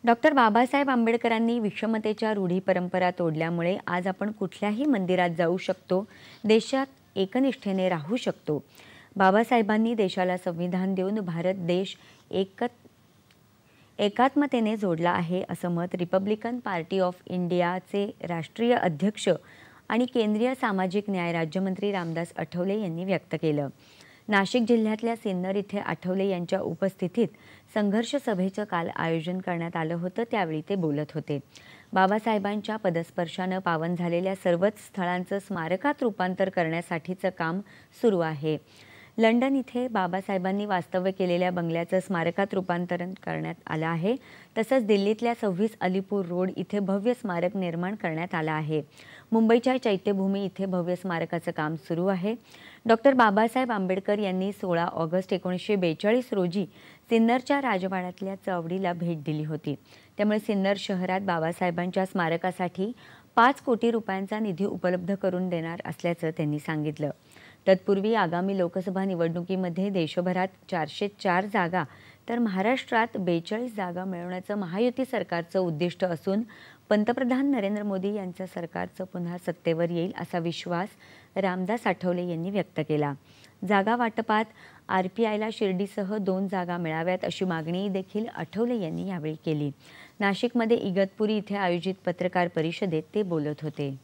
Doctor Babasaheb आंबेडकरांनी विषमतेच्या रूढी परंपरा तोडल्यामुळे आज आपण कुठल्याही मंदिरात जाऊ शकतो, देशात एकनिष्ठेने राहू शकतो। बाबासाहेबांनी देशाला संविधान देऊन भारत देश एकात्मतेने जोडला आहे असं मत रिपब्लिकन पार्टी ऑफ इंडियाचे राष्ट्रीय अध्यक्ष आणि केंद्रीय सामाजिक न्याय राज्यमंत्री रामदास आठवले यांनी व्यक्त केलं। नाशिक जिल्ह्यातल्या सिन्नर इथे आठवले यांच्या उपस्थितीत संघर्ष सभेचं काल आयोजन करण्यात आलं होतं, त्यावेळी ते बोलत होते। बाबासाहेबांच्या पदस्पर्शानं पावन झालेल्या सर्वच स्थळांचं स्मारकात रूपांतर करण्यासाठीचं काम सुरू आहे। लंडन इथे बाबासाहेबांनी वास्तव्य केलेल्या बंगल्याचं स्मारकात रूपांतरण करण्यात आलं आहे। तसंच दिल्लीतल्या 26 अलीपूर रोड इथे भव्य स्मारक निर्माण करण्यात आलं आहे। मुंबईच्या चैत्यभूमी इथे भव्य स्मारकाचं काम सुरू आहे। डॉक्टर बाबासाहेब आंबेडकर यांनी 16 ऑगस्ट 1942 रोजी सिन्नरच्या राजवाड्यातल्या चळवळीला भेट दिली होती। त्यामुळे सिन्नर शहरात बाबासाहेबांच्या स्मारकासाठी 5 कोटी रुपयांचा निधी उपलब्ध करून देणार असल्याचं त्यांनी सांगितलं। तत्पूर्वी आगामी लोकसभा निवडणुकीमध्ये देशभरात 404 जागा तर महाराष्ट्रात 42 जागा मिळवण्याचं महायुती सरकारचं उद्दिष्ट असून पंतप्रधान नरेंद्र मोदी यांच्या सरकारचं पुन्हा सत्तेवर येईल असा विश्वास रामदास आठवले यांनी व्यक्त केला। जागा वाटपात RPIला शिर्डीसह 2 जागा मिळाव्यात अशी मागणी देखील आठवले यांनी यावेळी केली। नाशिकमध्ये इगतपुरी इथे आयोजित पत्रकार परिषदेत ते बोलत होते।